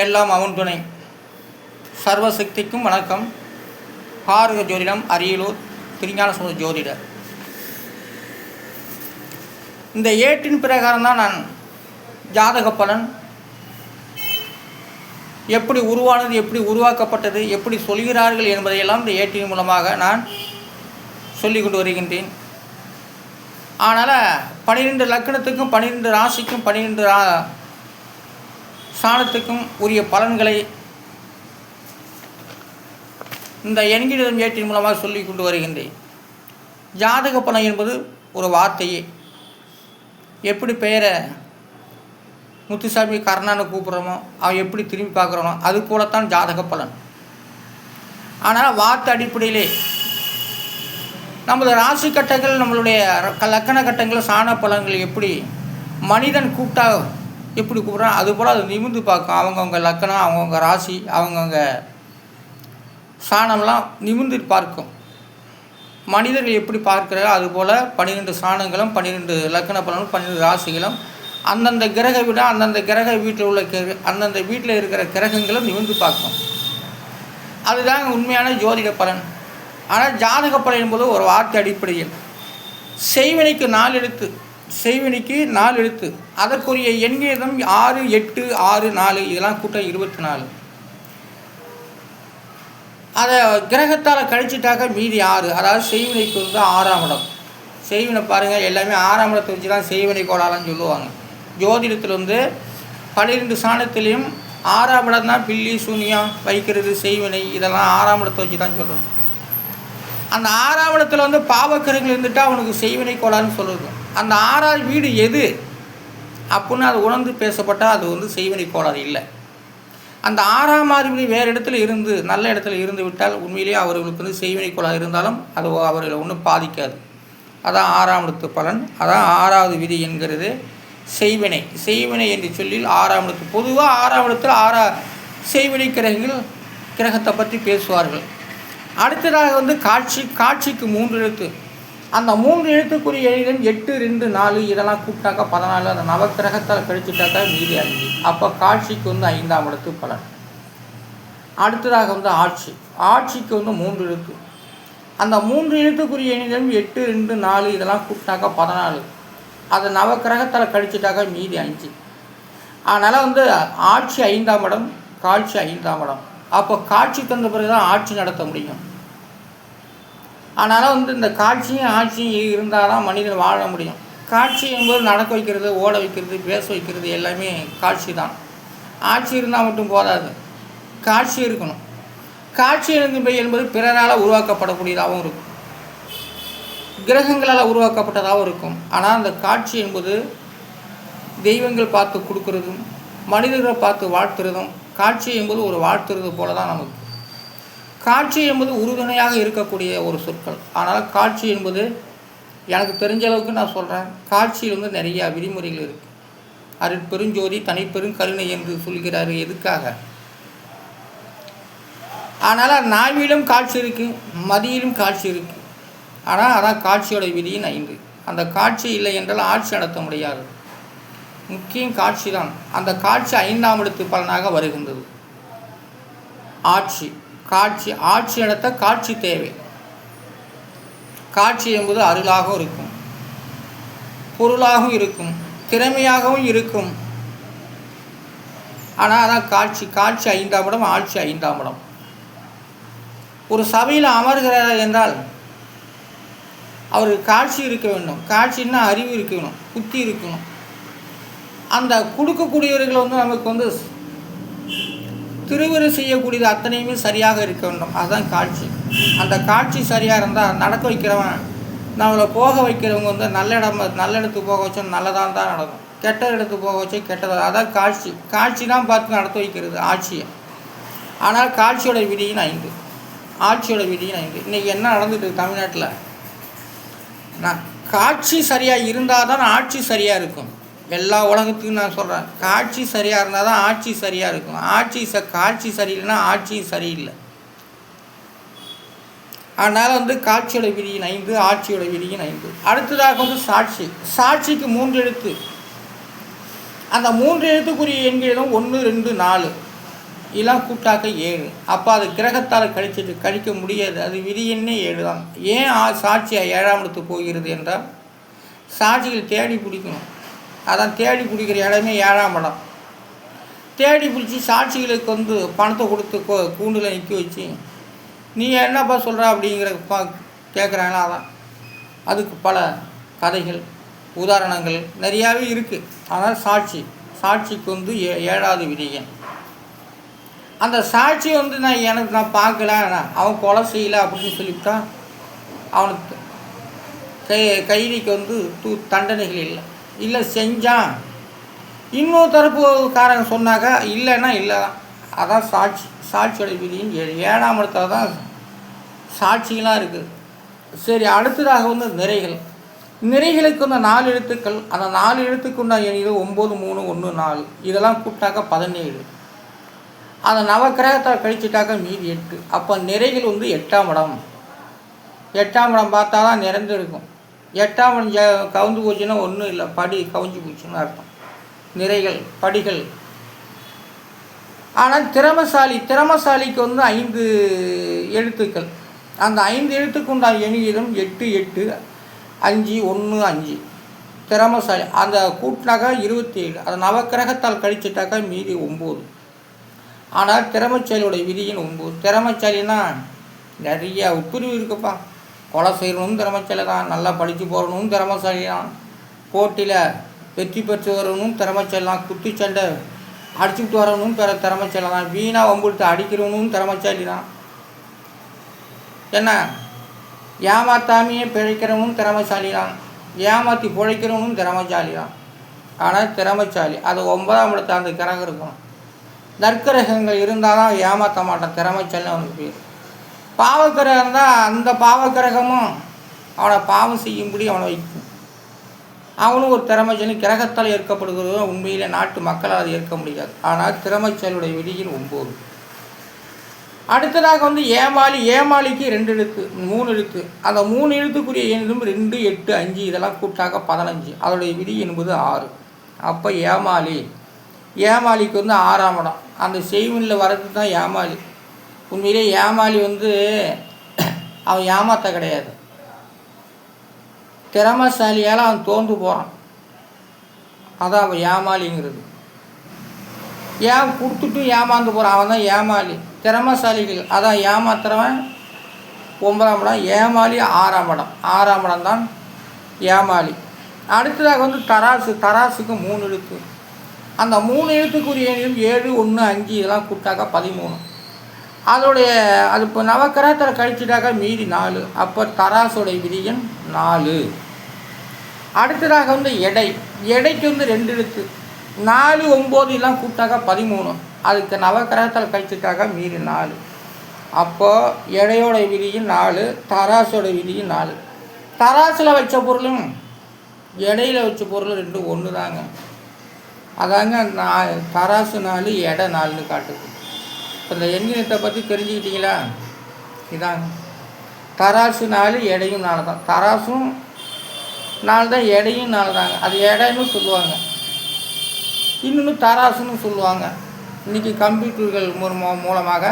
எல்லாம் அவன் துணை. சர்வசக்திக்கும் வணக்கம். ஆறுக ஜோதிடம், அரியலூர், திருஞான சம்பந்த ஜோதிடர். இந்த ஏட்டின் பிரகாரம் தான் நான் ஜாதக பலன் எப்படி உருவானது, எப்படி உருவாக்கப்பட்டது, எப்படி சொல்கிறார்கள் என்பதையெல்லாம் இந்த ஏட்டின் மூலமாக நான் சொல்லி கொண்டு வருகின்றேன். அதனால் 12 லக்கணத்துக்கும் 12 ராசிக்கும் 12 ஸ்தானத்துக்கும் உரிய பலன்களை இந்த எண்கிடம் ஏட்டின் மூலமாக சொல்லி கொண்டு வருகின்றேன். ஜாதக பலன் என்பது ஒரு வார்த்தையே. எப்படி பெயரை முத்துசாமி கர்ணான்னு கூப்பிட்றோமோ, அவன் எப்படி திரும்பி பார்க்குறோனோ அது போலத்தான் ஜாதக பலன். ஆனால் வார்த்தை அடிப்படையிலே நமது ராசி கட்டங்கள், நம்மளுடைய லக்கண கட்டங்கள், சாண பலன்கள் எப்படி மனிதன் கூப்பிட்டா எப்படி கூப்பிட்றான் அதுபோல் அது நிமிர்ந்து பார்க்கும். அவங்கவுங்க லக்கணம், அவங்கவுங்க ராசி, அவங்கவுங்க சாணம்லாம் நிமிர்ந்து பார்க்கும். மனிதர்கள் எப்படி பார்க்கிறாரோ அதுபோல் 12 சாணங்களும் 12 லக்கண பலனும் 12 ராசிகளும் அந்தந்த கிரக விட அந்தந்த கிரக வீட்டில் உள்ள அந்தந்த வீட்டில் இருக்கிற கிரகங்களும் நிமிர்ந்து பார்க்கும். அதுதான் உண்மையான ஜோதிட பலன். ஆனால் ஜாதக பலன் என்பது ஒரு வார்த்தை அடிப்படையில் செய்வினைக்கு 4 எழுத்து, செய்வினைக்கு 4 எழுத்து, அதற்குரிய எண்கீதம் 6, 8, 6, 4 இதெல்லாம் கூட்டம் 24. அதை கிரகத்தால் கழிச்சிட்டாக்க மீதி 6. அதாவது செய்வினைக்கு வந்து 6ஆம் இடம். செய்வினை பாருங்கள், எல்லாமே 6ஆம் இடத்தை வச்சு தான் செய்வினை கோளாறுன்னு சொல்லுவாங்க. ஜோதிடத்தில் வந்து 12 சாணத்திலையும் 6ஆம் இடம் தான் பில்லி சூனியம் வைக்கிறது, செய்வினை இதெல்லாம் 6ஆம் இடத்தை வச்சு தான் சொல்கிறது. அந்த 6ஆம் இடத்துல வந்து பாவக்கிரகங்கள் இருந்துட்டால் அவனுக்கு செய்வினை கோளாறுன்னு சொல்லுது. அந்த 6ஆவது வீடு எது அப்படின்னு அது உணர்ந்து பேசப்பட்டால் அது வந்து செய்வினை கோளாறு இல்லை. அந்த 6ஆம் அதிபதி வேறு இடத்துல இருந்து நல்ல இடத்துல இருந்து விட்டால் உண்மையிலேயே அவர்களுக்கு வந்து செய்வினை கோளாறு இருந்தாலும் அது அவர்களை ஒன்றும் பாதிக்காது. அதான் 6ஆம் இடத்து பலன். அதான் 6ஆவது விதி என்கிறது செய்வினை. செய்வினை என்று சொல்லி 6ஆம் இடத்து, பொதுவாக 6ஆம் இடத்தில் செய்வினை கிரகத்தை பற்றி பேசுவார்கள். அடுத்ததாக வந்து காட்சிக்கு 3 எழுத்து. அந்த 3 எழுத்துக்குரிய எண்கள் 8, 2, 4 இதெல்லாம் கூப்பிட்டாக்கா 14. அந்த நவக்கிரகத்தால் கழிச்சுட்டாக்கா மீதி 5. அப்போ காட்சிக்கு வந்து 5ஆம் இடத்து பலன். அடுத்ததாக வந்து ஆட்சிக்கு வந்து 3 எழுத்து. அந்த 3 எழுத்துக்குரிய எண்கள் 8, 2, 4 இதெல்லாம் கூப்பிட்டாக்கா 14. அதை நவக்கிரகத்தால் கழிச்சுட்டாக்கா மீதி 5. அதனால் வந்து ஆட்சி 5ஆம் இடம், காட்சி 5ஆம் இடம். அப்போ காட்சி தந்த பிறகு தான் ஆட்சி நடத்த முடியும். அதனால் வந்து இந்த காட்சியும் ஆட்சியும் இருந்தால் தான் மனிதன் வாழ முடியும். காட்சி என்பது நடக்க வைக்கிறது, ஓட வைக்கிறது, பேச வைக்கிறது எல்லாமே காட்சி தான். ஆட்சி இருந்தால் மட்டும் போதாது, காட்சி இருக்கணும். காட்சி என்பது பிறரால் உருவாக்கப்படக்கூடியதாகவும் இருக்கும், கிரகங்களால் உருவாக்கப்பட்டதாகவும் இருக்கும். ஆனால் அந்த காட்சி என்பது தெய்வங்கள் பார்த்து கொடுக்கறதும் மனிதர்களை பார்த்து வாழ்த்துறதும், காட்சி என்பது ஒரு வாழ்த்துறது போல தான் நமக்கு. காட்சி என்பது உறுதுணையாக இருக்கக்கூடிய ஒரு சொற்கள். ஆனால் காட்சி என்பது எனக்கு தெரிஞ்ச அளவுக்கு நான் சொல்கிறேன். காட்சியில் வந்து நிறையா விதிமுறைகள் இருக்குது. அருட்பெருஞ்சோதி தனிப்பெரும் கருணை என்று சொல்கிறாரு. எதுக்காக? ஆனால் நாவிலும் காட்சி இருக்குது, மதியிலும் காட்சி இருக்குது. ஆனால் அதான் காட்சியோட விதியின் 5. அந்த காட்சி இல்லை என்றால் ஆட்சி நடத்த முடியாது. முக்கியம் காட்சி தான். அந்த காட்சி 5ஆம் இடத்து பலனாக வருகின்றது. ஆட்சி நடத்த காட்சி தேவை. காட்சி என்பது அருளாகவும் இருக்கும், பொருளாகவும் இருக்கும், திறமையாகவும் இருக்கும். ஆனால் அதான் காட்சி 5ஆம் இடம், ஆட்சி 5ஆம் இடம். ஒரு சபையில் அமர்கிறார் என்றால் அவருக்கு காட்சி இருக்க வேண்டும். காட்சின்னா அறிவு இருக்கணும், புத்தி இருக்கணும். அந்த கொடுக்கக்கூடியவர்கள் வந்து நமக்கு வந்து திருவிரு செய்யக்கூடியது அத்தனையுமே சரியாக இருக்க வேண்டும். அதுதான் காட்சி. அந்த காட்சி சரியாக இருந்தால் நடக்க வைக்கிறவன், நம்மளை போக வைக்கிறவங்க வந்து நல்ல இடத்துக்கு போக வச்சா நல்லதாக தான் நடக்கும், கெட்ட இடத்துக்கு போக வச்சா கெட்டதாக. அதான் காட்சி தான் பார்த்து நடத்த வைக்கிறது ஆட்சியை. ஆனால் காட்சியோட விதியின் 5. ஆட்சியோட விதியின் 5. இன்றைக்கி என்ன நடந்துட்டு தமிழ்நாட்டில், காட்சி சரியாக இருந்தால் தான் ஆட்சி சரியாக இருக்கும். எல்லா உலகத்துக்கும் நான் சொல்கிறேன், காட்சி சரியாக இருந்தால் தான் ஆட்சி சரியாக இருக்கும். காட்சி சரியில்லைன்னா ஆட்சியும் சரியில்லை. அதனால் வந்து காட்சியோட விதியின் 5, ஆட்சியோட விதியின் 5. அடுத்ததாக வந்து சாட்சிக்கு 3 எழுத்து. அந்த 3 எழுத்துக்குரிய எண்களும் 1, 2, 4. இதெல்லாம் கூட்டாக்க 7. அப்போ அது கிரகத்தால் கழிக்க முடியாது. அது விதியன்னே 7 தான். ஏன் சாட்சி 7ஆம் இடத்துக்கு போகிறது என்றால் சாட்சிகள் தேடி பிடிக்கணும். அதான் தேடி பிடிக்கிற இடமே 7ஆம் இடம். தேடி பிடிச்சி சாட்சிகளுக்கு வந்து பணத்தை கொடுத்து கூண்டில் நிற்க வச்சு நீ என்னப்பா சொல்கிற அப்படிங்கிற கேட்குறாங்களா? அதான் அதுக்கு பல கதைகள் உதாரணங்கள் நிறையாவே இருக்குது. ஆனால் சாட்சிக்கு வந்து 7ஆவது விதியன். அந்த சாட்சி வந்து நான் பார்க்கல, அவன் கொலை செய்யலை அப்படின்னு சொல்லிவிட்டா அவனுக்கு கைதிக்கு வந்து தண்டனைகள் இல்லை செஞ்சான் இன்னொரு தரப்புக்காரங்க சொன்னாக்கா இல்லைன்னா இல்லை தான். அதான் சாட்சியோட விதியும் 7ஆம் இடத்துல தான் சாட்சிகளாக இருக்குது. சரி, அடுத்ததாக வந்து நிறைகளுக்கு வந்து 4 எழுத்துக்கள். அந்த 4 எழுத்துக்குண்டா எண்ணிது 9, 3, 1, 4. இதெல்லாம் கூப்பிட்டாக்கா 17. அதை நவக்கிரகத்தை கழிச்சிட்டாக்கா மீதி 8. அப்போ நிறைகள் வந்து 8ஆம் இடம். 8ஆம் இடம் பார்த்தா தான் நிறைந்து இருக்கும். 8ஆம் இடம் கவுந்து போச்சுன்னா ஒன்றும் இல்லை, படி கவுஞ்சி போச்சுன்னு அர்த்தம். நிறைகள் படிகள். ஆனால் திறமசாலிக்கு வந்து 5 எழுத்துக்கள். அந்த 5 எழுத்துக்கு உண்டான எண்ணியதும் 8, 8, 5, 1, 5. திறமசாலி அந்த கூட்டினாக்கா 27. அதை நவக்கிரகத்தால் கழிச்சிட்டாக்கா மீதி 9. ஆனால் திறமைசாலியோடைய விதியின் 9. திறமைசாலின்னா நிறைய உட்பிரிவு இருக்குப்பா. கொலை செய்யணும் திறமைசாலி தான், நல்லா படித்து போகணும் திறமைசாலி தான், போட்டியில் வெற்றி பெற்று வரணும் திறமைசாலி தான், குத்தி சண்டை அடிச்சுக்கிட்டு வரணும் திறமைசாலி தான், வீணாக வம்புடுத்து அடிக்கிறவனும் திறமைசாலி தான், என்ன ஏமாத்தாமையே பிழைக்கிறவனும் திறமைசாலி தான், ஏமாற்றி பிழைக்கிறவனும் திறமைசாலி தான். ஆனால் திறமைசாலி அது 9ஆம் இடத்துல அந்த கிரகம் இருக்கும். நற்கிரகங்கள் இருந்தால் தான் ஏமாற்ற மாட்டான், திறமைசாலின்னு அவனுக்கு பேர். பாவக்கிரகம் தான், அந்த பாவக்கிரகமும் அவனை பாவம் செய்யும்படி அவனை வைக்கும். அவனும் ஒரு திறமைசாலி. கிரகத்தால் ஏற்கப்படுகிறது உண்மையிலே நாட்டு மக்களால் அது ஏற்க முடியாது. ஆனால் திறமைசாலியுடைய விதியின் 9. அடுத்ததாக வந்து ஏமாளிக்கு 2 எழுத்து 3 எழுத்து. அந்த 3 எழுத்துக்குரிய எண்ணும் 2, 8, 5 இதெல்லாம் கூட்டாக 15. அதோடைய விதி என்பது 6. அப்போ ஏமாளிக்கு வந்து 6ஆம் இடம். அந்த செய்வினில் வர்றது தான் ஏமாளி. உண்மையிலே ஏமாளி வந்து அவன் ஏமாற்ற கிடையாது, திறமைசாலியால் அவன் தோன்று போகிறான். அதான் அவன் ஏமாளிங்கிறது. கொடுத்துட்டு ஏமாந்து போகிறான், அவன் தான் ஏமாளி. திறமைசாலிகள் அதான் ஏமாத்துறவன் 9ஆம் இடம், ஏமாளி 6ஆம் இடம். 6ஆம் இடம் தான் ஏமாளி. அடுத்ததாக வந்து தராசுக்கு 3 எழுத்து. அந்த 3 எழுத்துக்குரிய 7, 1, 5 இதெல்லாம் கூட்டாக்கா 13. அது இப்போ நவக்கிரகத்தில் கழிச்சிட்டாக்கா மீதி 4. அப்போ தராசோடைய விதியன் 4. அடுத்ததாக வந்து எடைக்கு வந்து 2 எழுத்து. 4, 9 எல்லாம் கூட்டாக்கா 13. அதுக்கு நவக்கிரகத்தில் கழிச்சிட்டாக்கா மீதி 4. அப்போது எடையோட விதியும் 4, தராசோட விதியும் 4. தராசில் வச்ச பொருளும் எடையில் வச்ச பொருளும் 2 ஒன்று தாங்க. அதாங்க தராசு 4, எடை 4ன்னு காட்டுது. இப்போ இந்த எண்ணினத்தை பற்றி தெரிஞ்சுக்கிட்டீங்களா? இதாங்க தராசு 4, எடையும் 4 தான். தராசும் 4 தான், எடையும் 4 தாங்க. அது எடைன்னு சொல்லுவாங்க, இன்னொன்று தராசுன்னு சொல்லுவாங்க. இன்றைக்கி கம்ப்யூட்டர்கள் மூலமாக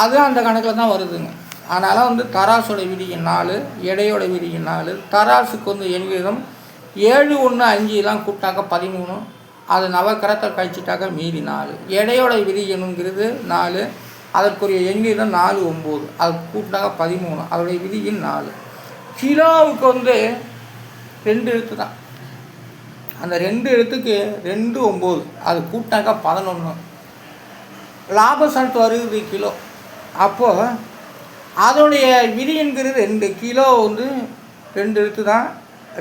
அதுவும் அந்த கணக்கில் தான் வருதுங்க. அதனால் வந்து தராசோட விதியின் 4, எடையோட விதியின் 4. தராசுக்கு வந்து எண்ணிதம் 7, 1, 5 எல்லாம் கூட்டாக்க 13. அது நவக்கிரகத்தை கழிச்சிட்டாக்க மீதி 4. எடையோட விதி எண்ணுங்கிறது 4. அதற்குரிய எண்ணிதம் 4, 9. அது கூட்டினாக்க 13. அதோடைய விதியின் 4. கிலோவுக்கு வந்து 2 எழுத்து தான். அந்த 2 எழுத்துக்கு 2, 9 அது கூட்டினாக்கா 11. லாபசனத்து வருது கிலோ. அப்போது அதோடைய விதி என்கிறது 2. கிலோ வந்து 2 எழுத்து தான்,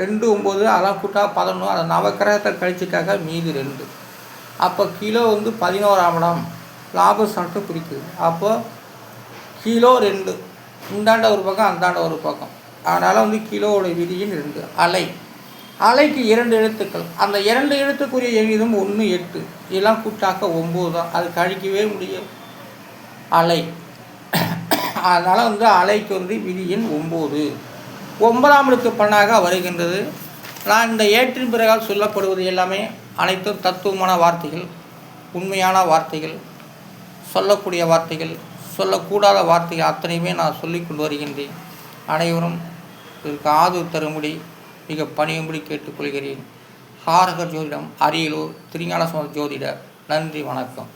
2, 9 அதெல்லாம் கூட்டா 11. அதை நவக்கிரகத்தை கழிச்சிட்டாக்கா மீதி 2. அப்போ கிலோ வந்து 11ஆம் இடம் லாபசனத்தை குறிக்குது. அப்போது கிலோ 2 இந்தாண்ட ஒரு பக்கம் அந்தாண்ட ஒரு பக்கம். அதனால் வந்து கிலோவோட விதியின் 2. அலைக்கு 2 எழுத்துக்கள். அந்த 2 எழுத்துக்குரிய எண்ணிதம் 1, 8 இதெல்லாம் கூட்டாக்க 9 தான். அது கழிக்கவே முடியாது அலை. அதனால் வந்து அலைக்கு வந்து விதியின் 9. 9ஆம் இடத்து பண்ணாக வருகின்றது. நான் இந்த ஏற்றின் பிறகால் சொல்லப்படுவது எல்லாமே அனைத்தும் தத்துவமான வார்த்தைகள், உண்மையான வார்த்தைகள். சொல்லக்கூடிய வார்த்தைகள், சொல்லக்கூடாத வார்த்தைகள் அத்தனையுமே நான் சொல்லிக்கொண்டு வருகின்றேன். அனைவரும் இதற்கு ஆதரவு தரும்படி மிக பணியும்படி கேட்டுக்கொள்கிறேன். ஹாரகர் ஜோதிடம், அரியலூர், திருஞான சம்பந்த ஜோதிடர். நன்றி, வணக்கம்.